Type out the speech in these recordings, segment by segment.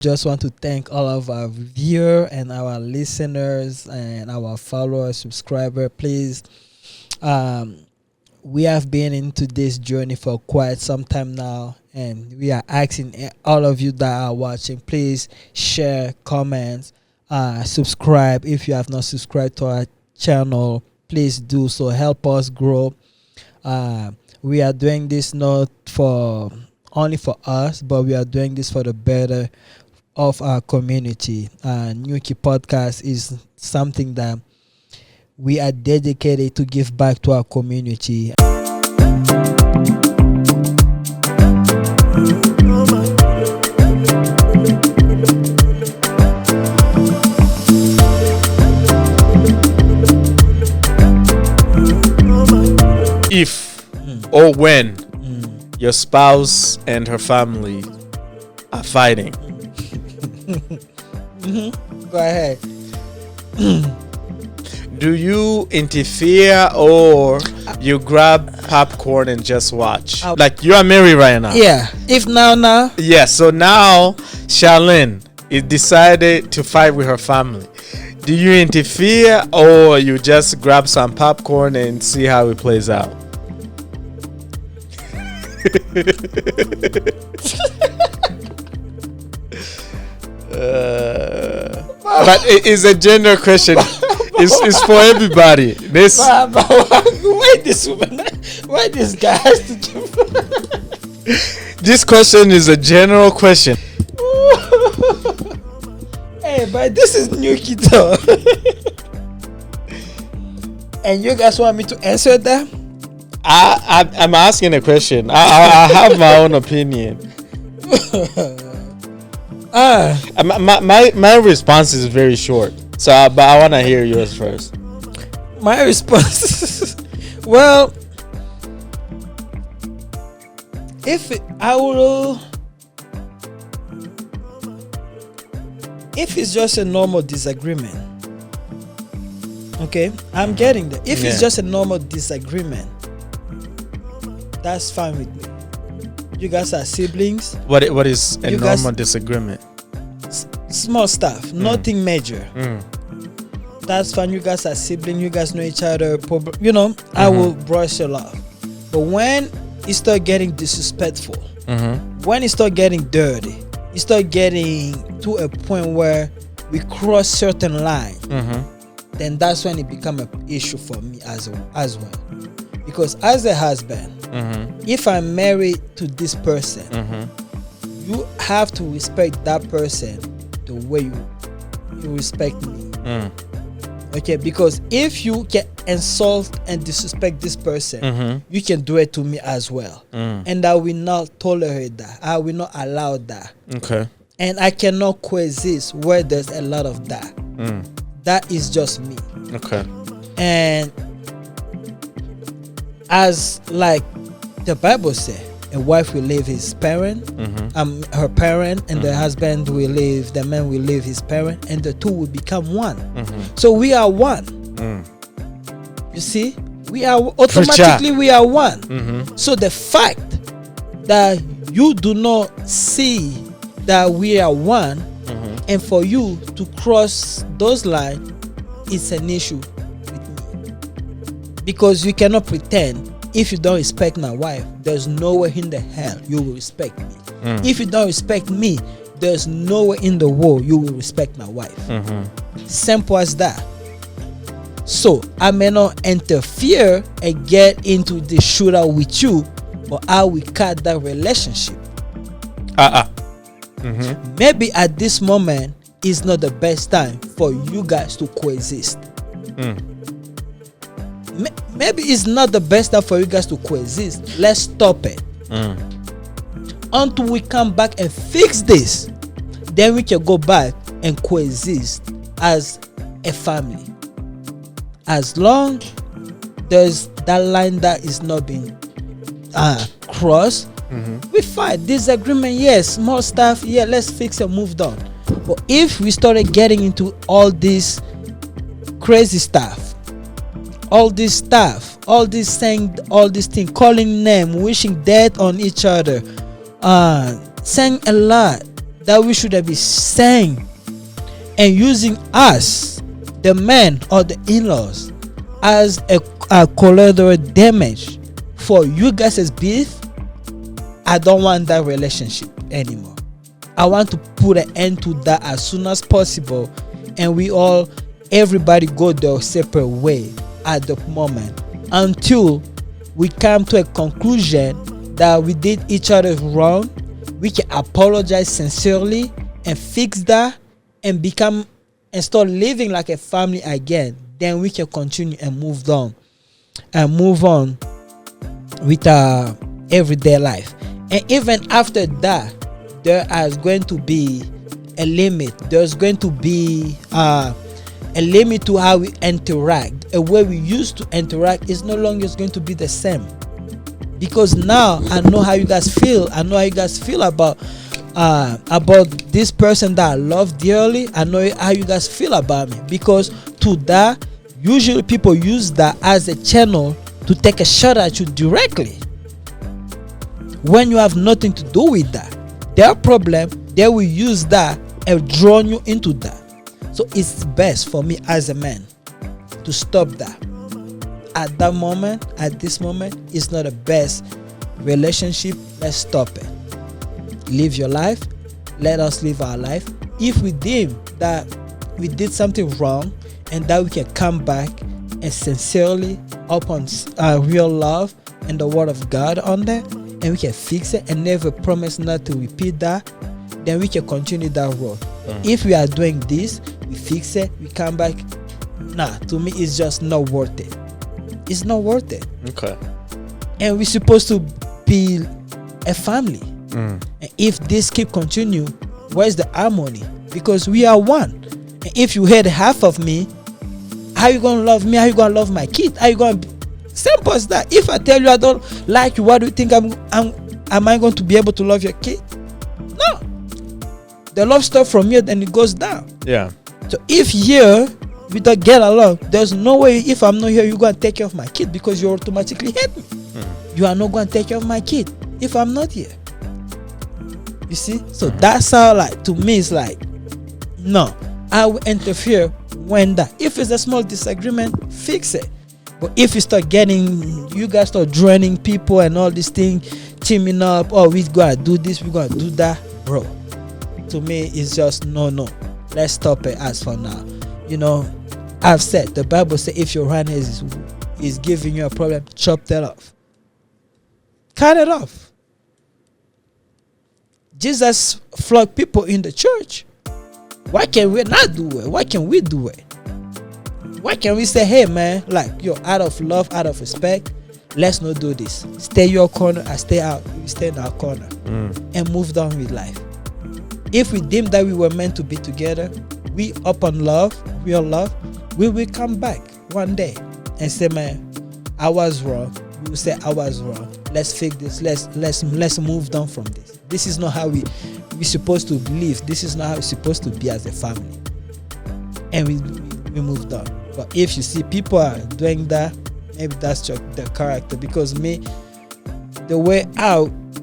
Just want to thank all of our viewers and our listeners and our followers, subscriber. Please, um, we have been into this journey for quite some time now, and we are asking all of you that are watching, please share, comment, subscribe. If you have not subscribed to our channel, please do so. Help us grow. Uh, we are doing this not for only for us, but we are doing this for the better of our community. Nuki Podcast is something that we are dedicated to give back to our community. If or when your spouse and her family are fighting, Go ahead. do you interfere or you grab popcorn and just watch? Like you are married right now. Yeah. If now. Yeah, so now Charlene is decided to fight with her family. Do you interfere or you just grab some popcorn and see how it plays out? But it is a general question. It's for everybody. This Why this woman? Why this guy has to give? this question is a general question. Hey, but this is new Kito. And you guys want me to answer that? I'm asking a question. I have my own opinion. My response is very short. So, but I want to hear yours first. My response, well, if it's just a normal disagreement, okay, I'm getting that. If it's just a normal disagreement, that's fine with me. You guys are siblings. What is a normal disagreement? Small stuff, nothing major. That's fine. You guys are siblings. You guys know each other. I will brush it off. But when it start getting disrespectful, when it start getting dirty, it start getting to a point where we cross certain lines, then that's when it become an issue for me as well. Because as a husband, if I'm married to this person, you have to respect that person the way you respect me. Okay, because if you can insult and disrespect this person, you can do it to me as well. And I will not tolerate that. I will not allow that. Okay. And I cannot coexist where there's a lot of that. That is just me. Okay. And as like the Bible says, a wife will leave his parent, her parent, and the husband will leave, the man will leave his parent, and the two will become one. So we are one. You see, we are automatically we are one. So the fact that you do not see that we are one, and for you to cross those lines, it's an issue with me, because you cannot pretend. If you don't respect my wife, there's nowhere in the hell you will respect me. If you don't respect me, there's nowhere in the world you will respect my wife. Simple as that. So I may not interfere and get into the shootout with you, but I will cut that relationship. Maybe at this moment is not the best time for you guys to coexist. Maybe it's not the best time for you guys to coexist. Let's stop it. Until we come back and fix this, then we can go back and coexist as a family. As long there's that line that is not being crossed, we fight. Disagreement, yes. Small stuff, yeah, let's fix and move on. But if we started getting into all this crazy stuff, all this saying all this thing, calling name, wishing death on each other, saying a lot, that we shouldn't be saying and using us, the men or the in-laws, as a collateral damage for you guys' beef. I don't want that relationship anymore. I want to put an end to that as soon as possible, and everybody go their separate way at the moment until we come to a conclusion that we did each other wrong. We can apologize sincerely and fix that and start living like a family again. Then we can continue and move on with our everyday life. And even after that, there is going to be a limit. There's going to be a limit to how we interact. A way we used to interact is no longer going to be the same. Because now I know how you guys feel. I know how you guys feel about this person that I love dearly. I know how you guys feel about me. Because to that, usually people use that as a channel to take a shot at you directly. When you have nothing to do with that, their problem, they will use that and draw you into that. So it's best for me as a man to stop that. At this moment, it's not the best relationship. Let's stop it. Live your life. Let us live our life. If we deem that we did something wrong and that we can come back and sincerely upon real love and the word of God on there, and we can fix it and never promise not to repeat that, then we can continue that road. If we are doing this, we fix it, we come back, to me it's just not worth it. It's not worth it. Okay. And we're supposed to be a family. And if this keep continue, where's the harmony? Because we are one. And if you hate half of me, how you gonna love me? How you gonna love my kid? How you gonna simple as that. If I tell you I don't like you, what do you think am I going to be able to love your kid? No. The love starts from here, then it goes down. Yeah. So if here we don't get along, there's no way if I'm not here you're going to take care of my kid, because you automatically hate me. You are not going to take care of my kid if I'm not here. You see? So that's how, like, to me it's like, no, I will interfere when that. If it's a small disagreement, fix it. But if you guys start joining people and all these things, teaming up, oh, we gotta do this, we gotta do that, bro. To me, it's just no. Let's stop it as for now. I've said, the Bible says if your hand is giving you a problem, chop that off. Cut it off. Jesus flogged people in the church. Why can we not do it? Why can we do it? Why can't we say, hey man, like, out of love, out of respect, let's not do this. Stay your corner, I stay out, we stay in our corner, and move on with life. If we deem that we were meant to be together, we upon love, real love, we will come back one day and say, man, I was wrong. We will say, I was wrong. Let's fix this. Let's move on from this. This is not how we're supposed to live. This is not how we're supposed to be as a family. And we moved on. But if you see people are doing that, maybe that's just the character. Because me, the way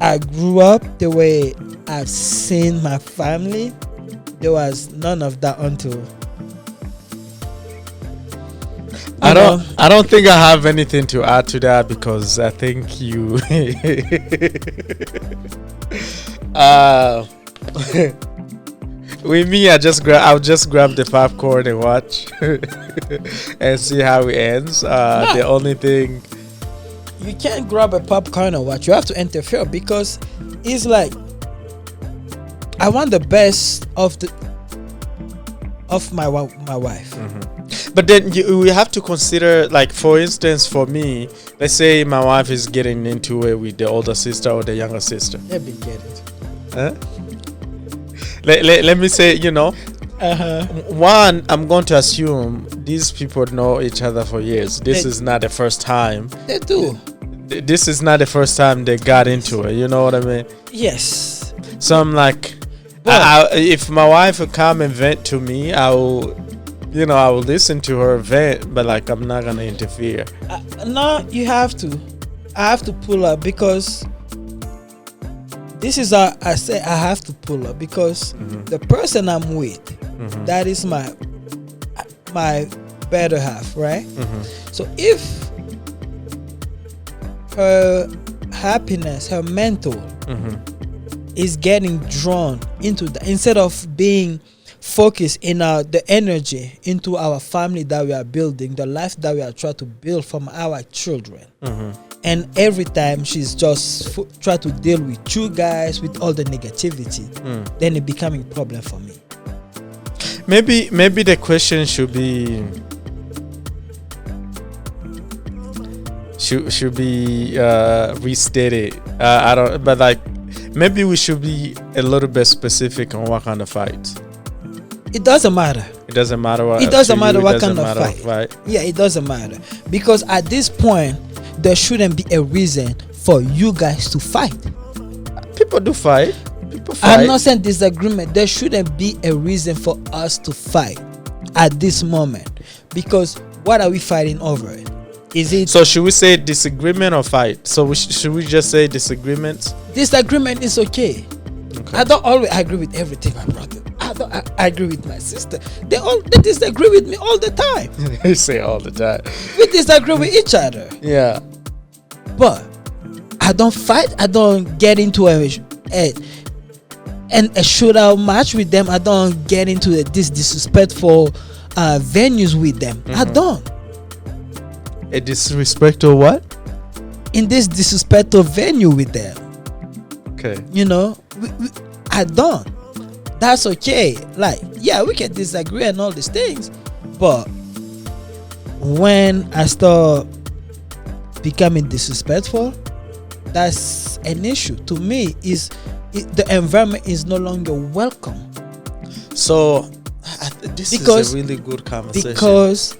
I grew up, the way I've seen my family, there was none of that until I don't think I have anything to add to that, because I think you with me, I'll just grab the popcorn and watch and see how it ends. The only thing, you can't grab a popcorn and watch. You have to interfere, because it's like, I want the best of my wife. But then you have to consider, like, for instance, for me, let's say my wife is getting into it with the older sister or the younger sister. They've been getting. Let me say, one, I'm going to assume these people know each other for years. This is not the first time. They do. This is not the first time they got into it. You know what I mean? Yes. So I'm like, if my wife would come and vent to me, I will listen to her vent, but, like, I'm not going to interfere. No, you have to. I have to pull up, because this is how I say I have to pull up, because the person I'm with, that is my better half, right? So if her happiness, her mental is getting drawn into that, instead of being focused in the energy into our family that we are building, the life that we are trying to build from our children. And every time she's just try to deal with you guys with all the negativity, then it becoming a problem for me. Maybe the question should be restated. I don't, but like maybe we should be a little bit specific on what kind of fight. It doesn't matter. It doesn't matter what. It doesn't matter what kind of matter, fight. Right? Yeah, it doesn't matter, because at this point there shouldn't be a reason for you guys to fight. People do fight. People fight. I'm not saying disagreement. There shouldn't be a reason for us to fight at this moment, because what are we fighting over? Is it? So should we say disagreement or fight? So should we just say disagreement? Disagreement is okay. I don't always agree with everything my brother. I agree with my sister. They disagree with me all the time. They say all the time. We disagree with each other. Yeah. But I don't fight. I don't get into a shootout match with them. I don't get into this disrespectful venues with them. I don't. A disrespectful what? In this disrespectful venue with them. Okay. You know, I don't. That's okay. Like, yeah, we can disagree and all these things, but when I start becoming disrespectful, that's an issue. To me, the environment is no longer welcome. So this is a really good conversation. Because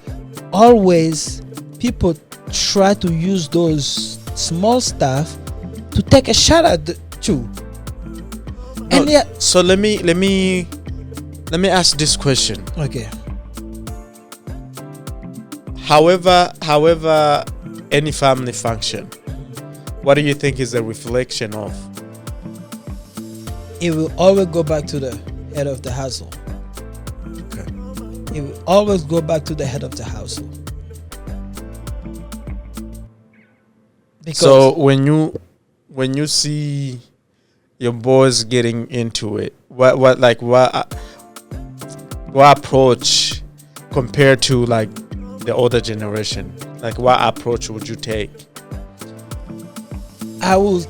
always people try to use those small stuff to take a shot at you. No, and yeah, so let me ask this question. Okay. However any family function, what do you think is a reflection of? It will always go back to the head of the household. Okay. It will always go back to the head of the household. Because so when you see your boys getting into it, what approach compared to like the older generation? Like what approach would you take? I will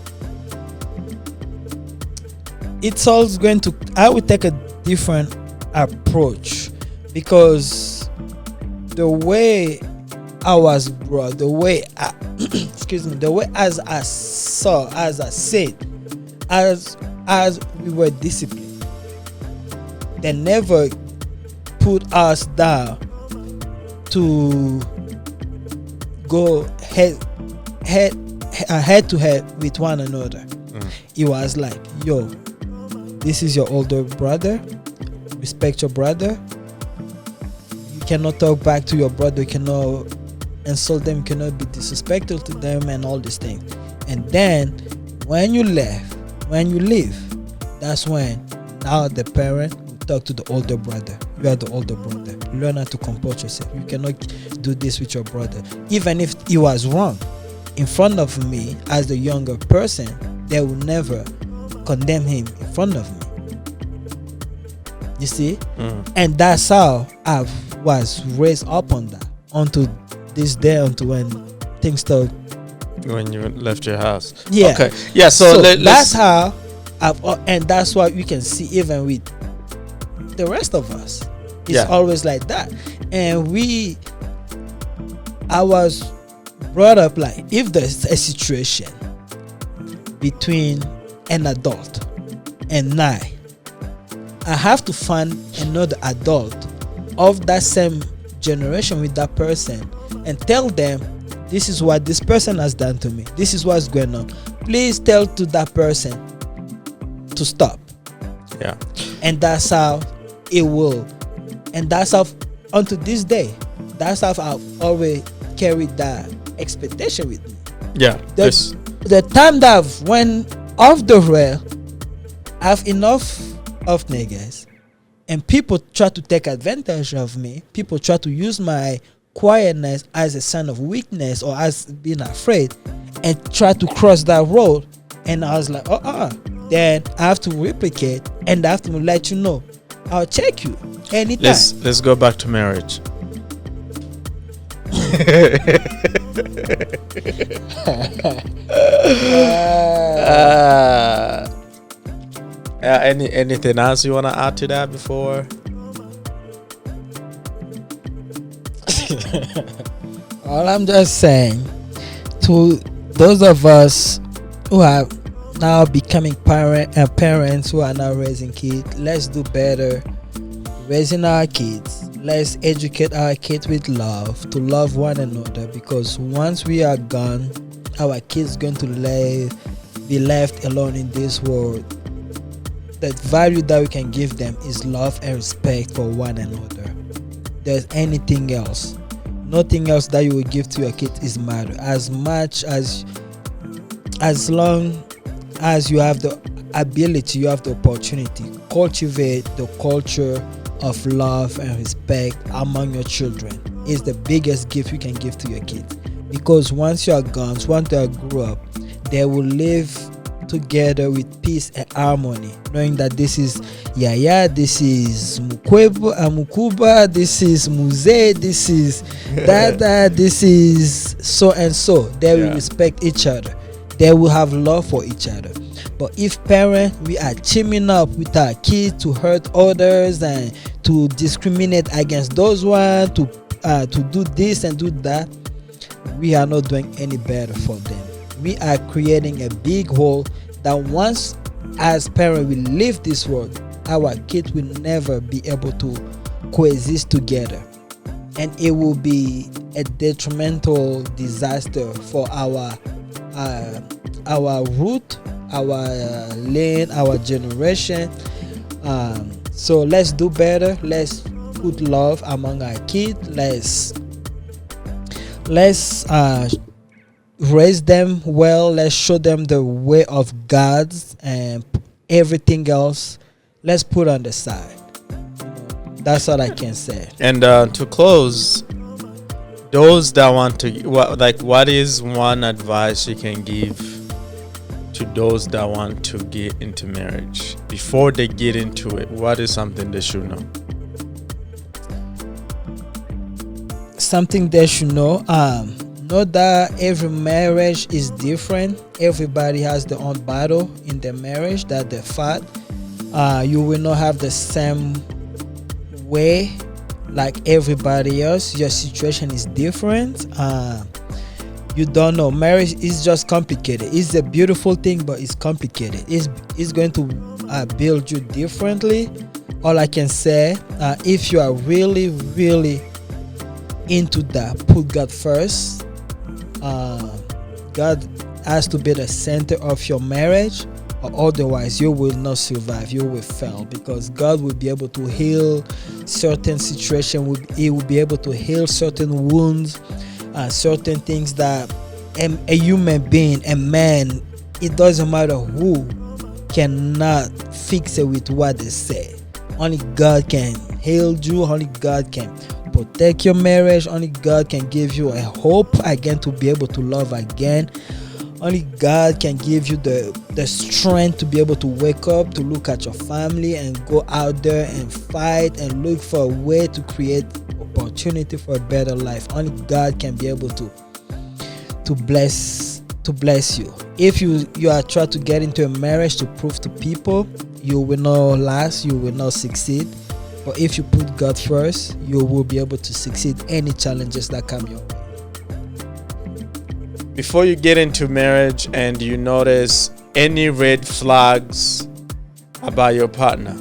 take a different approach, because the way I was brought, the way as I said, as we were disciplined, they never put us down to go head to head with one another. It was like, yo, this is your older brother, respect your brother. You cannot talk back to your brother, you cannot insult them, you cannot be disrespectful to them and all these things. And then when you leave, that's when now the parent will talk to the older brother. You are the older brother. Learn how to comport yourself. You cannot do this with your brother. Even if he was wrong in front of me as the younger person, they will never condemn him in front of me. You see? And that's how I was raised up on that. Until this day, until when things start. When you left your house. Yeah. Okay. Yeah. So that's how and that's what you can see even with the rest of us. It's always like that. And I was brought up like, if there's a situation between an adult and I have to find another adult of that same generation with that person and tell them, this is what this person has done to me, this is what's going on, please tell to that person to stop. Yeah. And that's how it will, and that's how unto this day, that's how I've always carried that expectation with me. Yeah. The time that I've went off the rail, have enough of niggas, and people try to take advantage of me. People try to use my quietness as a sign of weakness or as being afraid, and try to cross that road. And I was like, then I have to replicate, and I have to let you know. I'll check you anytime. Let's go back to marriage. Anything else you want to add to that before? All I'm just saying, to those of us who are now becoming parents who are now raising kids, let's do better raising our kids. Let's educate our kids with love, to love one another, because once we are gone, our kids going to be left alone in this world. The value that we can give them is love and respect for one another. There's anything else, nothing else that you will give to your kids is matter. As long as you have the ability, you have the opportunity, cultivate the culture of love and respect among your children. Is the biggest gift you can give to your kids, because once you are gone, once they grow up, they will live together with peace and harmony, knowing that this is Yaya, this is Mukuba, this is Muze, this is Dada, this is so and so. They will respect each other. They will have love for each other. But if parents, we are teaming up with our kids to hurt others and to discriminate against those ones, to do this and do that, we are not doing any better for them. We are creating a big hole that once as parents we leave this world, our kids will never be able to coexist together, and it will be a detrimental disaster for our root, our lane, our generation. So let's do better. Let's put love among our kids. Let's raise them well. Let's show them the way of God, and everything else let's put on the side. That's all I can say. And to close, those that want to, what is one advice you can give to those that want to get into marriage? Before they get into it, what is something they should know? Something they should know, know that every marriage is different. Everybody has their own battle in their marriage that they fight. You will not have the same way like everybody else. Your situation is different. You don't know. Marriage is just complicated. It's a beautiful thing, but it's complicated. It's going to build you differently. All I can say, if you are really, really into that, put God first. God has to be the center of your marriage, or otherwise you will not survive. You will fail, because God will be able to heal certain situations. He will be able to heal certain wounds, certain things that a human being, a man, it doesn't matter who, cannot fix it with what they say. Only God can heal you. Only God can protect your marriage. Only God can give you a hope again to be able to love again. Only God can give you the strength to be able to wake up, to look at your family and go out there and fight and look for a way to create opportunity for a better life. Only God can be able to bless you. If you are trying to get into a marriage to prove to people, you will not last, you will not succeed. But if you put God first, you will be able to succeed any challenges that come your way. Before you get into marriage and you notice any red flags about your partner,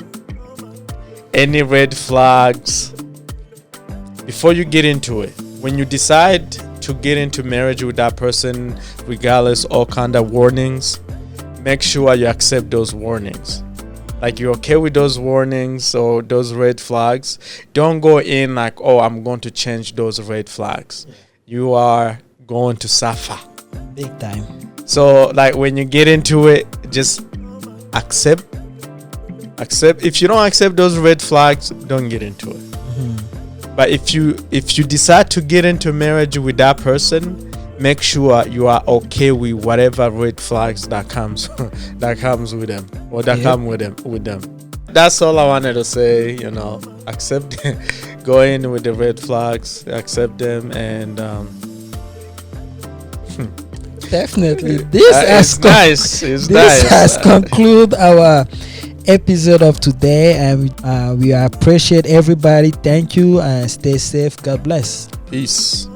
any red flags, before you get into it, when you decide to get into marriage with that person, regardless all kind of warnings, make sure you accept those warnings. Like, you're okay with those warnings or those red flags. Don't go in like, oh, I'm going to change those red flags. You are going to suffer big time. So like, when you get into it, just accept If you don't accept those red flags, don't get into it. But if you decide to get into marriage with that person, make sure you are okay with whatever red flags that comes with them, or that come with them. That's all I wanted to say. Accept, go in with the red flags, accept them, and definitely this has concluded our episode of today, and we appreciate everybody. Thank you, and stay safe. God bless. Peace.